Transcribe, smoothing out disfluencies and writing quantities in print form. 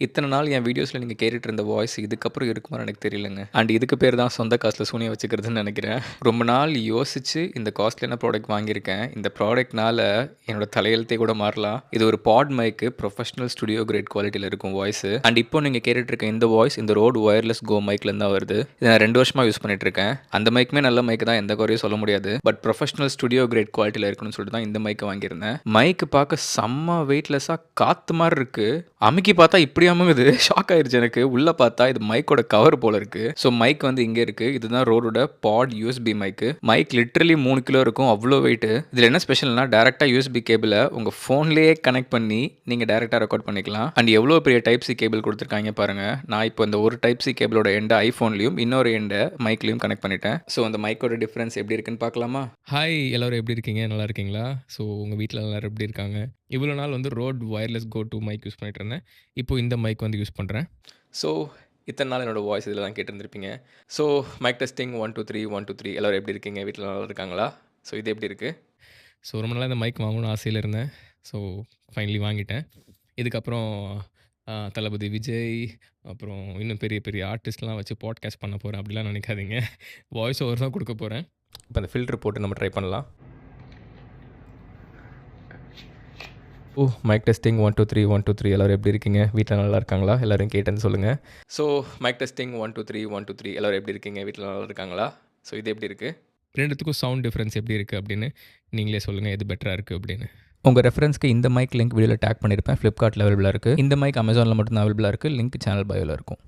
இத்தன நாள் என் வீடியோஸ்ல நீங்க கேட்டுட்டு இருந்த வாய்ஸ் இதுக்கப்புறம் இருக்குமான்னு எனக்கு தெரியலங்க. அண்ட் இதுக்கு பேர் தான் சொந்த காசுல சூனியம் வச்சுக்கிறதுன்னு நெனைக்கிறேன். ரொம்ப நாள் யோசிச்சு இந்த காஸ்ட்லியான ப்ராடக்ட் வாங்கியிருக்கேன். இந்த ப்ராடக்ட்னால என்னோட தலையெழுத்தே கூட மாறலாம். இது ஒரு பாட் மைக்கு ப்ரொஃபஷனல் ஸ்டுடியோ கிரேட் குவாலிட்டில இருக்கும் வாய்ஸு. அண்ட் இப்போ நீங்க கேட்டுட்டு இருக்க இந்த வாய்ஸ் இந்த ரோட் வயர்லெஸ் கோ மைக்லேருந்து தான் வருது. இதை நான் 2 வருஷமா யூஸ் பண்ணிட்டு இருக்கேன். அந்த மைக்குமே நல்ல மைக் தான், எந்த குறையும் சொல்ல முடியாது. பட் ப்ரொஃபஷனல் ஸ்டுடியோ கிரேட் குவாலிட்டில இருக்கணும்னு சொல்லிட்டு தான் இந்த மைக்கை வாங்கியிருந்தேன். மைக்கு பார்க்க செம்ம வெயிட்லெஸ்ஸா காத்து மாதிரி இருக்கு. அமுக்கி பார்த்தா இப்படி அமுங்குது. ஷாக் ஆயிருச்சு எனக்கு. உள்ள பார்த்தா இது மைக்கோட கவர் போல இருக்கு. ஸோ மைக் வந்து இங்க இருக்கு. இதுதான் ரோடோட பாட் யூஎஸ்பி மைக்கு. மைக் லிட்டரலி 3 கிலோ இருக்கும். அவ்வளோ வெயிட். இதுல என்ன ஸ்பெஷல்னா டைரக்டா யூஎஸ்பி கேபிளை உங்க ஃபோன்லயே கனெக்ட் பண்ணி நீங்க டைரக்டா ரெக்கார்ட் பண்ணிக்கலாம். அண்ட் எவ்வளோ பெரிய டைப் சி கேபிள் கொடுத்துருக்காங்க பாருங்க. நான் இப்போ இந்த ஒரு டைப் சி கேபிளோட எண்டை ஐஃபோன்லயும் இன்னொரு எண்டை மைக்லயும் கனெக்ட் பண்ணிட்டேன். ஸோ அந்த மைக்கோட டிஃபரன்ஸ் எப்படி இருக்குன்னு பார்க்கலாமா? ஹாய், எல்லாரும் எப்படி இருக்கீங்க? நல்லா இருக்கீங்களா? ஸோ உங்கள் வீட்டில் எல்லாரும் எப்படி இருக்காங்க? இவ்வளோ நாள் வந்து ரோட் வயர்லெஸ் கோ டூ மைக் யூஸ் பண்ணிட்டு இருந்தேன். இப்போ இந்த மைக் வந்து யூஸ் பண்ணுறேன். ஸோ இத்தனை நாள் என்னோட வாய்ஸ் இதில் தான் கேட்டிருந்துருப்பீங்க. ஸோ மைக் டெஸ்டிங் 1 2 3 1 2 3 எல்லாரும் எப்படி இருக்கீங்க? வீட்டில் நல்லா இருக்காங்களா? ஸோ இது எப்படி இருக்குது? ஸோ ரொம்ப நாளாக இந்த மைக் வாங்கணும்னு ஆசையில் இருந்தேன். ஸோ ஃபைனலி வாங்கிட்டேன். இதுக்கப்புறம் தளபதி விஜய், அப்புறம் இன்னும் பெரிய பெரிய ஆர்டிஸ்ட்லாம் வச்சு பாட்காஸ்ட் பண்ண போகிறேன் அப்படிலாம் நினைக்காதீங்க. வாய்ஸ் ஓவர் தான் கொடுக்க போகிறேன். இப்போ அந்த ஃபில்டர் போட்டு நம்ம ட்ரை பண்ணலாம். மைக் டெஸ்டிங் 1 2 3 1 2 3 எல்லாரும் எப்படி இருக்கீங்க? வீட்டில் நல்லா இருக்காங்களா? எல்லாரும் கேட்டேன்னு சொல்லுங்கள். ஸோ மைக் டெஸ்டிங் 1 2 3 1 2 3 எல்லாரும் எப்படி இருக்கீங்க? வீட்டில் நல்லா இருக்காங்களா? ஸோ இது எப்படி இருக்குது? ரெண்டுத்துக்கும் சவுண்ட் டிஃப்ரென்ஸ் எப்படி இருக்குது அப்படின்னு நீங்களே சொல்லுங்கள், எது பெட்டராக இருக்குது அப்படின்னு. உங்கள் ரெஃபரன்ஸ்க்கு இந்த மைக் லிங்க் வீடியோவில் டேக் பண்ணியிருப்பேன். ஃப்ளிப்கார்ட்டில் அவைலபிளாக இருக்குது. இந்த மைக் அமேசானில் மட்டும் தான் அவைலபிளாக இருக்குது. லிங்க் சேனல் பயோவில் இருக்கும்.